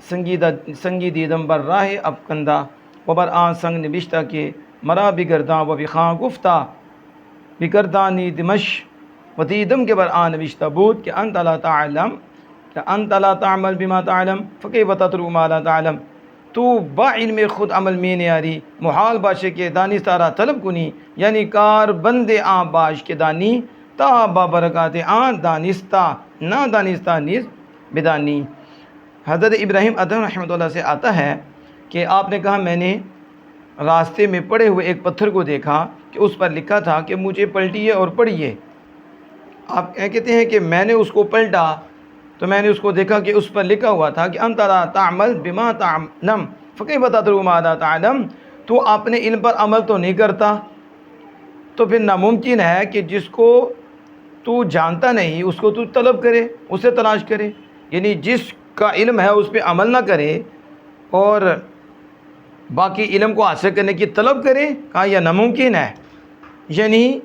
سنگی دیدم بر راہ افکندہ و بر آن سنگ نبشتہ کہ مرا بگرداں و بخاں گفتہ بگردانی دمش و دیدم کے بر آن نبشتہ بود کہ انت لا تعلم کہ انت لا تعمل بما تعلم فکیف تترک ما لا تعلم، تو با علم خود عمل میں نیاری محال باشے کہ دانستارا طلب کنی، یعنی کار بند آن باش کے دانی تا با برکات آن دانستہ نہ دانستہ نیز بدانی۔ حضرت ابراہیم ادھم رحمۃ اللہ سے آتا ہے کہ آپ نے کہا میں نے راستے میں پڑے ہوئے ایک پتھر کو دیکھا کہ اس پر لکھا تھا کہ مجھے پلٹیے اور پڑھیے۔ آپ کہتے ہیں کہ میں نے اس کو پلٹا تو میں نے اس کو دیکھا کہ اس پر لکھا ہوا تھا کہ انت لا تعمل بما تعلم فکیف تترک ما لا تعلم، تو اپنے علم پر عمل تو نہیں کرتا تو پھر ناممکن ہے کہ جس کو تو جانتا نہیں اس کو تو طلب کرے، اسے تلاش کرے، یعنی جس کا علم ہے اس پہ عمل نہ کرے اور باقی علم کو حاصل کرنے کی طلب کرے، کہا یہ ناممکن ہے۔ یعنی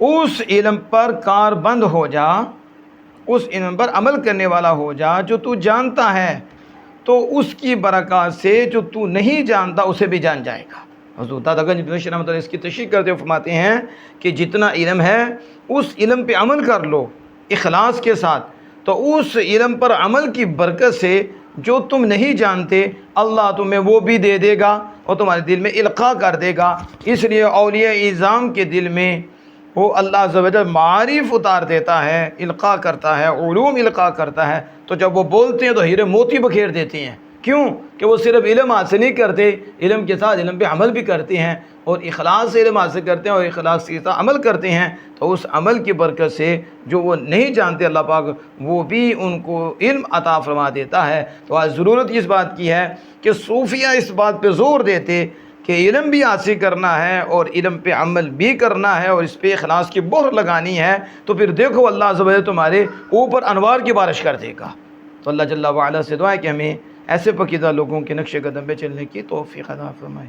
اس علم پر کار بند ہو جا، اس علم پر عمل کرنے والا ہو جا جو تو جانتا ہے، تو اس کی برکات سے جو تو نہیں جانتا اسے بھی جان جائے گا۔ حضرت دادا گنج بخش رحمۃ اللہ اس کی تشریح کرتے ہوئے فرماتے ہیں کہ جتنا علم ہے اس علم پہ عمل کر لو اخلاص کے ساتھ، تو اس علم پر عمل کی برکت سے جو تم نہیں جانتے اللہ تمہیں وہ بھی دے دے گا اور تمہارے دل میں القاء کر دے گا۔ اس لیے اولیاء اعظام کے دل میں وہ اللہ عز و جل معارف اتار دیتا ہے، القاء کرتا ہے، علوم القاء کرتا ہے، تو جب وہ بولتے ہیں تو ہیرے موتی بکھیر دیتے ہیں۔ کیوں کہ وہ صرف علم حاصل نہیں کرتے، علم کے ساتھ علم پہ عمل بھی کرتے ہیں اور اخلاص سے علم حاصل کرتے ہیں اور اخلاص کے ساتھ عمل کرتے ہیں، تو اس عمل کی برکت سے جو وہ نہیں جانتے اللہ پاک وہ بھی ان کو علم عطا فرما دیتا ہے۔ تو آج ضرورت اس بات کی ہے کہ صوفیہ اس بات پہ زور دیتے کہ علم بھی حاصل کرنا ہے اور علم پہ عمل بھی کرنا ہے اور اس پہ اخلاص کی مہر لگانی ہے، تو پھر دیکھو اللہ عز و جل تمہارے اوپر انوار کی بارش کر دے گا۔ تو اللہ جل وعلا سے دعا ہے کہ ہمیں ایسے پکیزہ لوگوں کے نقش قدم پہ چلنے کی توفیق عطا فرمائے۔